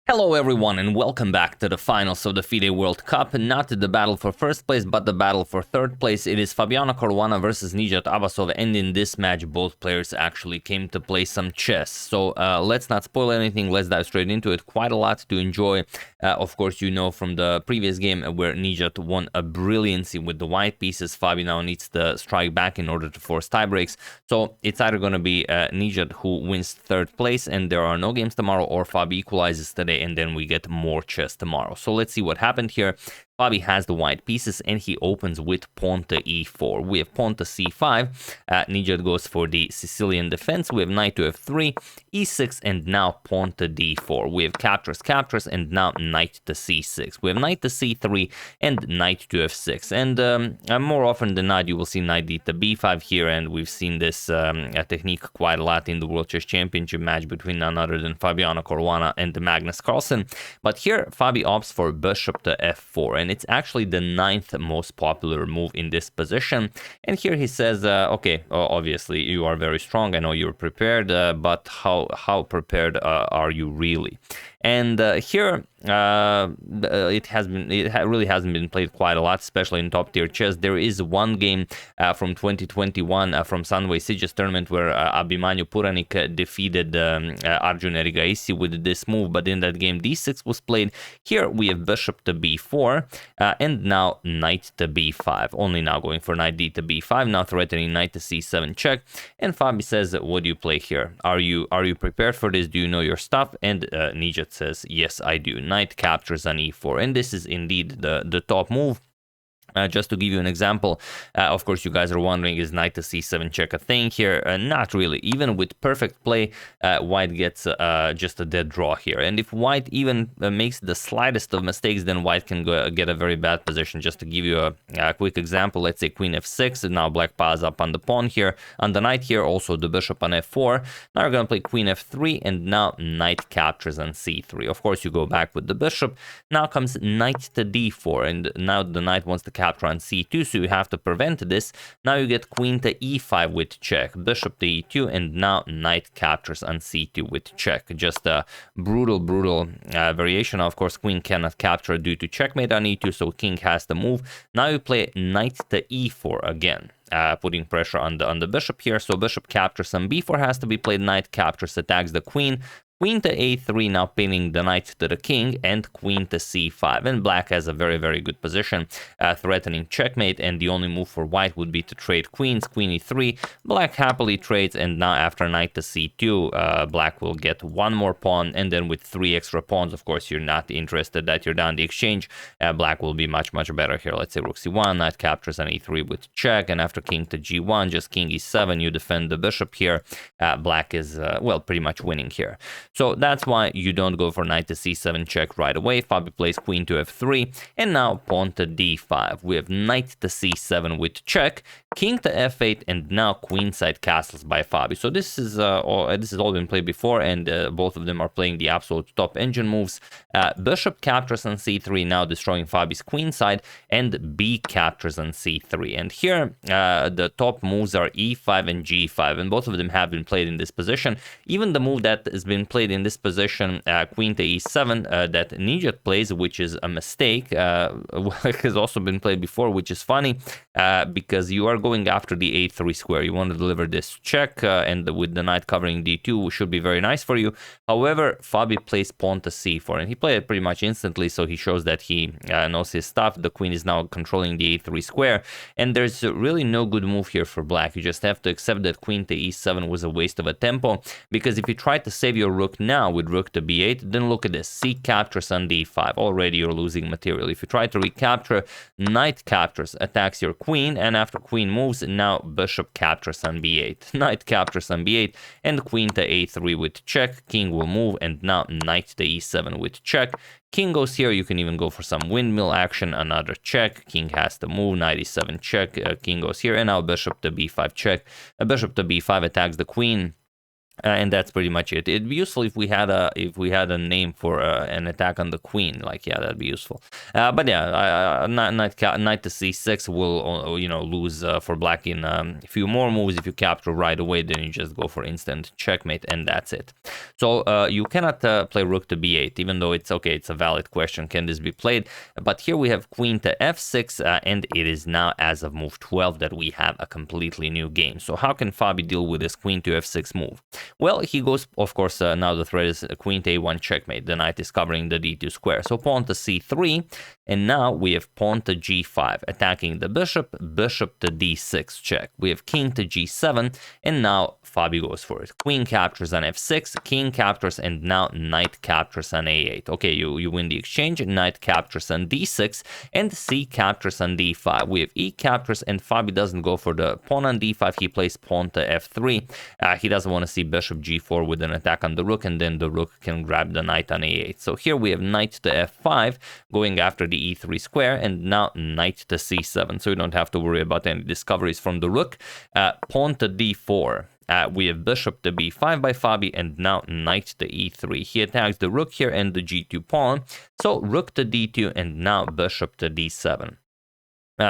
Hello everyone and welcome back to the finals of the FIDE World Cup. Not the battle for first place, but the battle for third place. It is Fabiano Caruana versus Nijat Abasov, and in this match both players actually came to play some chess. So let's not spoil anything, let's dive straight into it. Quite a lot to enjoy. Of course, you know from the previous game where Nijat won a brilliancy with the white pieces. Fabi now needs to strike back in order to force tiebreaks. So it's either going to be Nijat who wins third place and there are no games tomorrow, or Fabi equalizes today and then we get more chess tomorrow. So let's see what happened here. Fabi has the white pieces and he opens with pawn to e4. We have pawn to c5. Nijat goes for the Sicilian defense. We have knight to f3, e6, and now pawn to d4. We have captures, and now knight to c6. We have knight to c3 and knight to f6. And more often than not, you will see knight d to b5 here, and we've seen this technique quite a lot in the World Chess Championship match between none other than Fabiano Caruana and Magnus Carlsen. But here, Fabi opts for bishop to f4, and it's actually the 9th most popular move in this position. And here he says, okay, obviously you are very strong, I know you're prepared, but how prepared are you really? And here it really hasn't been played quite a lot, especially in top tier chess. There is one game from 2021 from Sunway Sieges tournament where Abhimanyu Puranik defeated Arjun Erigaisi with this move, but in that game d6 was played. Here we have bishop to b4 and now knight to b5. Only now going for knight d to b5, now threatening knight to c7 check. And Fabi says, what do you play here? Are you prepared for this? Do you know your stuff? And Nijat says, yes, I do. Knight captures on e4, and this is indeed the top move. Just to give you an example, of course, you guys are wondering, is knight to c7 check a thing here? Not really. Even with perfect play, white gets just a dead draw here. And if white even makes the slightest of mistakes, then white can get a very bad position. Just to give you a quick example, let's say queen f6, and now black piles up on the pawn here, on the knight here, also the bishop on f4. Now we're going to play queen f3, and now knight captures on c3. Of course, you go back with the bishop. Now comes knight to d4, and now the knight wants to capture on c2, so you have to prevent this. Now you get queen to e5 with check, bishop to e2, and now knight captures on c2 with check. Just a brutal variation. Of course, queen cannot capture due to checkmate on e2, so king has to move. Now you play knight to e4 again. Putting pressure on the bishop here, so bishop captures on b4 has to be played, knight captures, attacks the queen. Queen to a3, now pinning the knight to the king, and queen to c5. And black has a very good position, threatening checkmate, and the only move for white would be to trade queens, queen e3. Black happily trades, and now after knight to c2, black will get one more pawn, and then with 3 extra pawns, of course, you're not interested that you're down the exchange. Black will be much better here. Let's say rook c1, knight captures on e3 with check, and after king to g1, just king e7, you defend the bishop here. Black is, well, pretty much winning here. So that's why you don't go for knight to c7 check right away. Fabi plays queen to f3, and now pawn to d5. We have knight to c7 with check, king to f8, and now queenside castles by Fabi. So this is all been played before, and both of them are playing the absolute top engine moves. Bishop captures on c3, now destroying Fabi's queenside, and b captures on c3. And here the top moves are e5 and g5, and both of them have been played in this position. Even the move that has been played in this position, queen to e7, that Nijat plays, which is a mistake, has also been played before, which is funny, because you are going after the a3 square. You want to deliver this check, and with the knight covering d2 should be very nice for you. However, Fabi plays pawn to c4, and he played it pretty much instantly, so he shows that he knows his stuff. The queen is now controlling the a3 square, and there's really no good move here for black. You just have to accept that queen to e7 was a waste of a tempo, because if you try to save your rook now with rook to b8, then look at this, c captures on d5. Already you're losing material. If you try to recapture, knight captures, attacks your queen, and after queen moves, now bishop captures on b8, knight captures on b8, and queen to a3 with check. King will move, and now knight to e7 with check. King goes here, you can even go for some windmill action, another check, king has to move, knight e7 check, king goes here, and now bishop to b5 check. Bishop to b5 attacks the queen. And that's pretty much it. It'd be useful if we had a name for an attack on the queen. Like, yeah, that'd be useful. But yeah, knight to c6 will lose for black in a few more moves. If you capture right away, then you just go for instant checkmate, and that's it. So you cannot play rook to b8, even though it's okay. It's a valid question. Can this be played? But here we have queen to f6, and it is now as of move 12 that we have a completely new game. So how can Fabi deal with this queen to f6 move? Well, he goes, of course, now the threat is queen to a1 checkmate. The knight is covering the d2 square. So pawn to c3, and now we have pawn to g5, attacking the bishop, bishop to d6 check. We have king to g7, and now Fabi goes for it. Queen captures on f6, king captures, and now knight captures on a8. Okay, you win the exchange, knight captures on d6, and c captures on d5. We have e captures, and Fabi doesn't go for the pawn on d5, he plays pawn to f3. He doesn't want to see bishop g4 with an attack on the rook, and then the rook can grab the knight on a8. So here we have knight to f5, going after the e3 square, and now knight to c7. So you don't have to worry about any discoveries from the rook. Pawn to d4. We have bishop to b5 by Fabi, and now knight to e3. He attacks the rook here and the g2 pawn. So rook to d2, and now bishop to d7.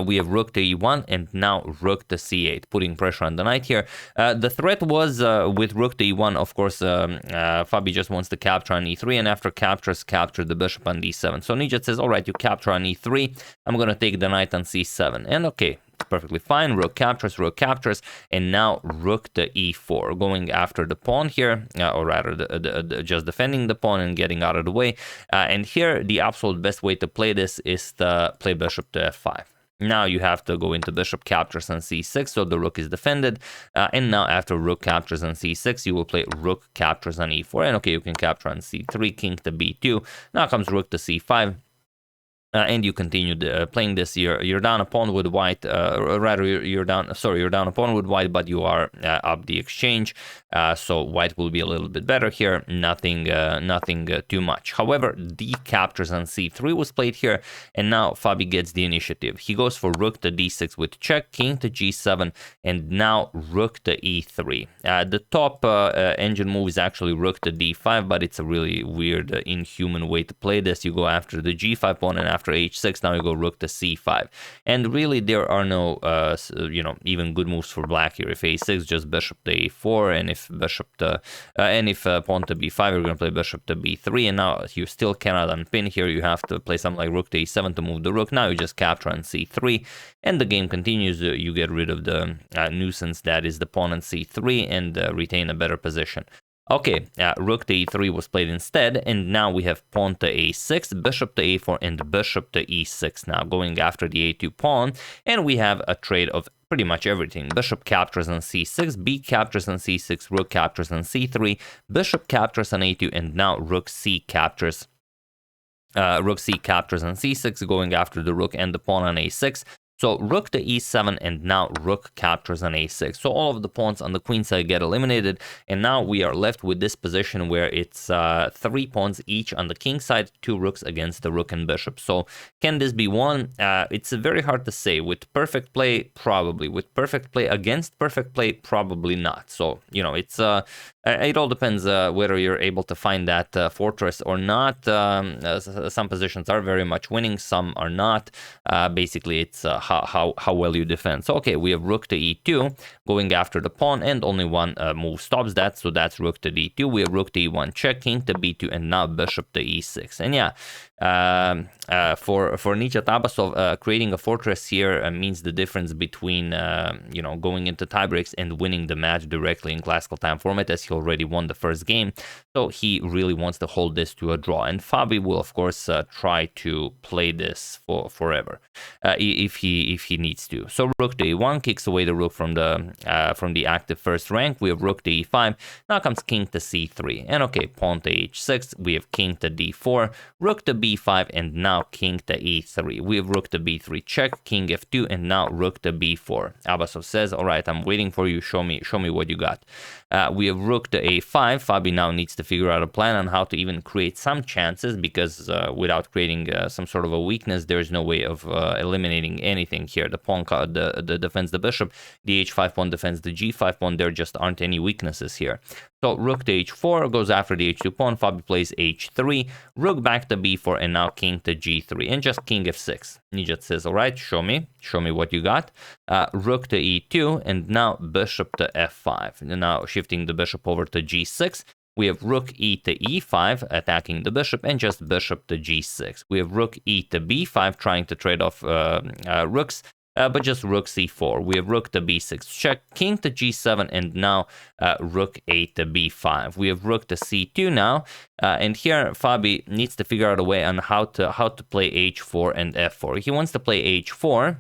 We have rook to e1, and now rook to c8, putting pressure on the knight here. The threat was with rook to e1, of course, Fabi just wants to capture on e3, and after captures, capture the bishop on d7. So Nijat says, all right, you capture on e3, I'm going to take the knight on c7. And okay, perfectly fine, rook captures, and now rook to e4, going after the pawn here, or rather just defending the pawn and getting out of the way. And here, the absolute best way to play this is to play bishop to f5. Now you have to go into bishop captures on c6, so the rook is defended. And now after rook captures on c6, you will play rook captures on e4. And okay, you can capture on c3, king to b2. Now comes rook to c5. And you continue playing this. You're down a pawn with white, you're down a pawn with white, but you are up the exchange. So white will be a little bit better here. Nothing too much. However, d captures on c3 was played here, and now Fabi gets the initiative. He goes for rook to d6 with check, king to g7, and now rook to e3. The top engine move is actually rook to d5, but it's a really weird, inhuman way to play this. You go after the g5 pawn, and after h6, now you go rook to c5. And really, there are no, even good moves for black here. If a6, just bishop to a4, and if pawn to b5, you're going to play bishop to b3. And now you still cannot unpin here. You have to play something like rook to e7 to move the rook. Now you just capture on c3, and the game continues. You get rid of the nuisance that is the pawn on c3 and retain a better position. Okay, rook to e3 was played instead, and now we have pawn to a6, bishop to a4, and bishop to e6 now, going after the a2 pawn, and we have a trade of pretty much everything. Bishop captures on c6, b captures on c6, rook captures on c3, bishop captures on a2, and now rook c captures on c6, going after the rook and the pawn on a6. So rook to e7, and now rook captures on a6. So all of the pawns on the queen side get eliminated, and now we are left with this position where it's 3 pawns each on the king side, 2 rooks against the rook and bishop. So can this be won? It's very hard to say. With perfect play, probably. With perfect play against perfect play, probably not. So, it's it all depends whether you're able to find that fortress or not. Some positions are very much winning, some are not. Basically, it's how well you defend. So, okay, we have rook to e2, going after the pawn, and only one move stops that, so that's rook to d2. We have rook to e1 check, king to b2, and now bishop to e6. And yeah, for Nijat Abasov, creating a fortress here means the difference between going into tiebreaks and winning the match directly in classical time format, as he already won the first game. So he really wants to hold this to a draw, and Fabi will of course try to play this for forever if he needs to. So rook to e1 kicks away the rook from the active first rank. We have rook to e5. Now comes king to c3, and okay, pawn to h6. We have king to d4, rook to b5, and now king to e3. We have rook to b3 check, king f2, and now rook to b4. Abasov says, all right, I'm waiting for you. Show me what you got. We have rook to a5. Fabi now needs to figure out a plan on how to even create some chances, because without creating some sort of a weakness, there's no way of eliminating anything anything here. The pawn defends the bishop, the h5 pawn defends the g5 pawn. There just aren't any weaknesses here. So rook to h4 goes after the h2 pawn. Fabi plays h3, rook back to b4, and now king to g3, and just king f6. Nijat says, all right, show me what you got. Rook to e2, and now bishop to f5. And now shifting the bishop over to g6. We have rook e to e5, attacking the bishop, and just bishop to g6. We have rook e to b5, trying to trade off rooks, but just rook c4. We have rook to b6, check, king to g7, and now rook a to b5. We have rook to c2 now, and here Fabi needs to figure out a way on how to play h4 and f4. He wants to play h4,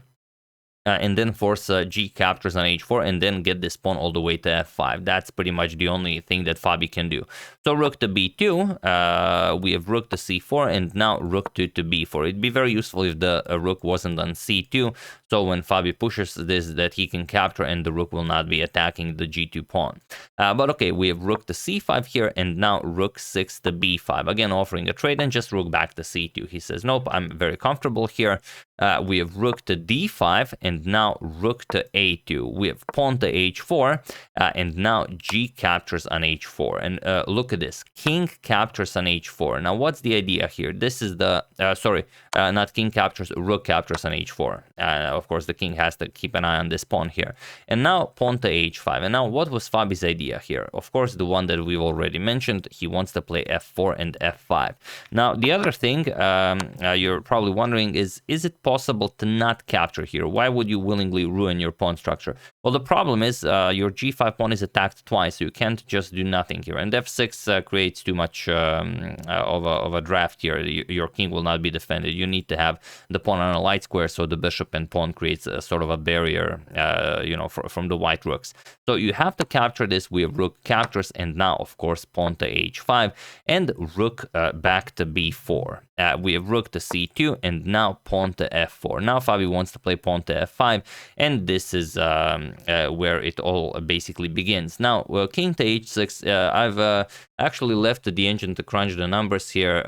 and then force g captures on h4, and then get this pawn all the way to f5. That's pretty much the only thing that Fabi can do. So rook to b2, we have rook to c4, and now rook to b4. It'd be very useful if the rook wasn't on c2, so when Fabi pushes this, that he can capture and the rook will not be attacking the g2 pawn. But okay, we have rook to c5 here, and now rook 6 to b5. Again, offering a trade, and just rook back to c2. He says, nope, I'm very comfortable here. We have rook to d5, and now rook to a2. We have pawn to h4, and now g captures on h4. And look at this, king captures on h4. Now, what's the idea here? This is the, not king captures, rook captures on h4. Of course, the king has to keep an eye on this pawn here. And now pawn to h5. And now, what was Fabi's idea here? Of course, the one that we've already mentioned. He wants to play f4 and f5. Now, the other thing you're probably wondering is it possible to not capture here? Why would you willingly ruin your pawn structure? Well, the problem is your g5 pawn is attacked twice, so you can't just do nothing here. And f6 creates too much of a draft here. Your king will not be defended. You need to have the pawn on a light square, so the bishop and pawn creates a sort of a barrier, from the white rooks. So you have to capture this. We have rook captures, and now, of course, pawn to h5, and rook back to b4. We have rook to c2, and now pawn to f4. Now Fabi wants to play pawn to f5, and this is where it all basically begins. Now, king to h6, I've actually left the engine to crunch the numbers here,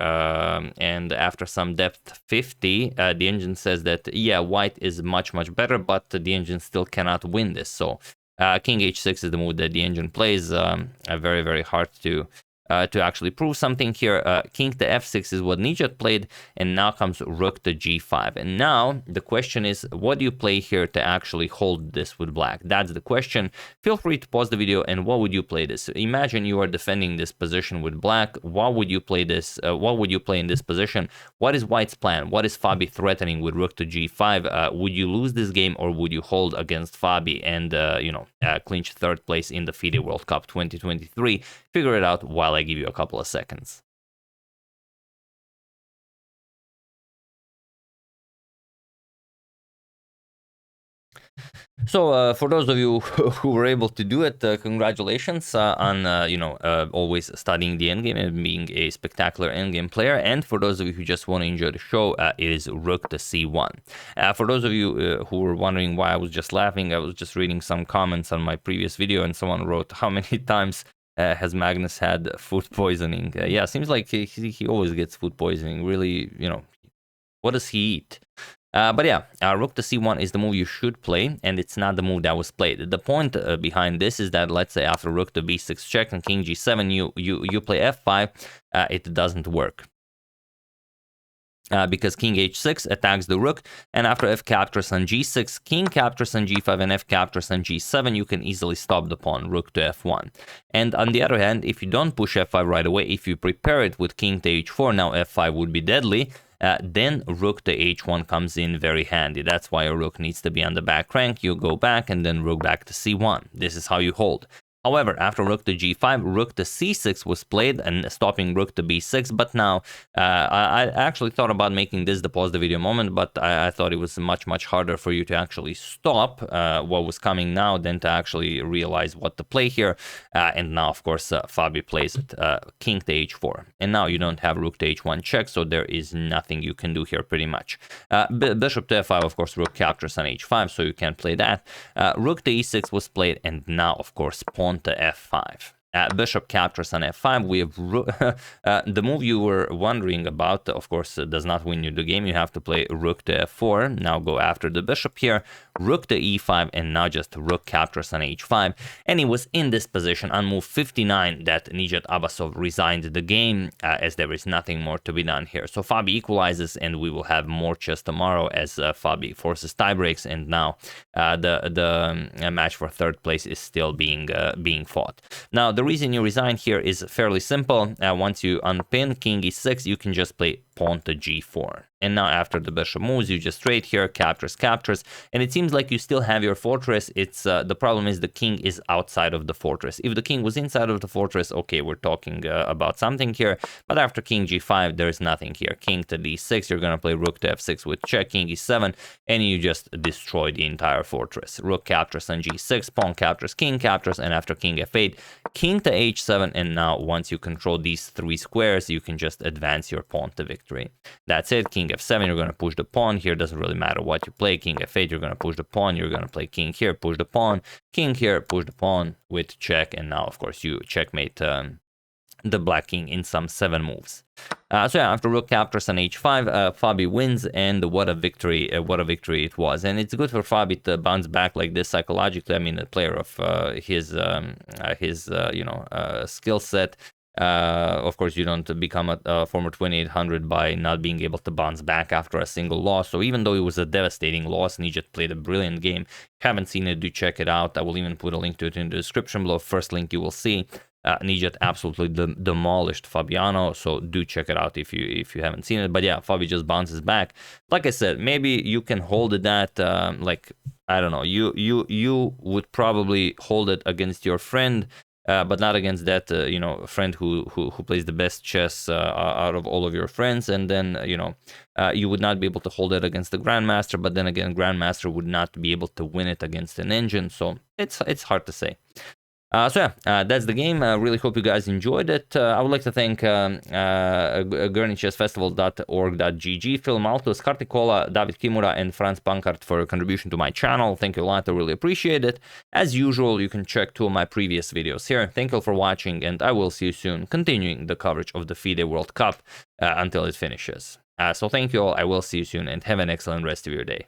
and after some depth 50, the engine says that, yeah, white is much better, but the engine still cannot win this. So king h6 is the move that the engine plays. Very hard to actually prove something here. King to f6 is what Nijat played, and now comes rook to g5. And now the question is, what do you play here to actually hold this with black? That's the question. Feel free to pause the video, and what would you play this? Imagine you are defending this position with black. What would you play this? What would you play in this position? What is white's plan? What is Fabi threatening with rook to g5? Would you lose this game, or would you hold against Fabi and clinch third place in the FIDE World Cup 2023? Figure it out while I give you a couple of seconds. So for those of you who were able to do it, congratulations on always studying the endgame and being a spectacular endgame player. And for those of you who just want to enjoy the show, it is rook to c1. For those of you who were wondering why I was just laughing, I was just reading some comments on my previous video, and someone wrote, how many times has Magnus had food poisoning? Yeah, seems like he always gets food poisoning. Really, what does he eat? But yeah, rook to c1 is the move you should play, and it's not the move that was played. The point behind this is that, let's say after rook to b6 check and king g7, you play f5, it doesn't work. Because king h6 attacks the rook, and after f captures on g6, king captures on g5, and f captures on g7, you can easily stop the pawn, rook to f1. And on the other hand, if you don't push f5 right away, if you prepare it with king to h4, now f5 would be deadly, then rook to h1 comes in very handy. That's why a rook needs to be on the back rank. You go back, and then rook back to c1. This is how you hold. However, after rook to g5, rook to c6 was played and stopping rook to b6. But now, I actually thought about making this the pause the video moment, but I thought it was much harder for you to actually stop what was coming now than to actually realize what to play here. And now, of course, Fabi plays it, king to h4. And now you don't have rook to h1 check, so there is nothing you can do here pretty much. Bishop to f5, of course, rook captures on h5, so you can't play that. Rook to e6 was played, and now, of course, pawn to f5. Bishop captures on f5. We have the move you were wondering about, of course, does not win you the game. You have to play rook to f4. Now go after the bishop here, rook to e5, and now just rook captures on h5. And he was in this position on move 59 that Nijat Abasov resigned the game, as there is nothing more to be done here. So Fabi equalizes, and we will have more chess tomorrow as Fabi forces tie breaks, and now the match for third place is still being fought. Now, the reason you resign here is fairly simple. Once you unpin king e6, you can just play pawn to g4. And now after the bishop moves, you just trade here, captures, and it seems like you still have your fortress. It's the problem is the king is outside of the fortress. If the king was inside of the fortress, okay, we're talking about something here, but after king g5, there's nothing here. King to d6, you're gonna play rook to f6 with check, king e7, and you just destroy the entire fortress. Rook captures on g6, pawn captures, king captures, and after king f8, king to h7, and now once you control these three squares, you can just advance your pawn to victory. That's it. King f7, you're going to push the pawn here. Doesn't really matter what you play. King f8, you're going to push the pawn. You're going to play king here, push the pawn. King here, push the pawn with check. And now, of course, you checkmate the black king in some 7 moves. So yeah, after rook captures on h5, Fabi wins, and what a victory it was. And it's good for Fabi to bounce back like this psychologically. I mean, a player of his skill set. Of course, you don't become a former 2800 by not being able to bounce back after a single loss. So even though it was a devastating loss, Nijat played a brilliant game. If you haven't seen it, do check it out. I will even put a link to it in the description below. First link you will see. Nijat absolutely demolished Fabiano, so do check it out if you haven't seen it. But yeah, Fabi just bounces back. Like I said, maybe you can hold it at like, I don't know, you would probably hold it against your friend. But not against that, friend who plays the best chess out of all of your friends, and then you would not be able to hold it against the grandmaster. But then again, grandmaster would not be able to win it against an engine, so it's hard to say. So yeah, that's the game. I really hope you guys enjoyed it. I would like to thank gurneychessfestival.org.gg, Phil Malthus, Kartikola, David Kimura, and Franz Pankart for your contribution to my channel. Thank you a lot. I really appreciate it. As usual, you can check 2 of my previous videos here. Thank you for watching, and I will see you soon, continuing the coverage of the FIDE World Cup until it finishes. So thank you all. I will see you soon, and have an excellent rest of your day.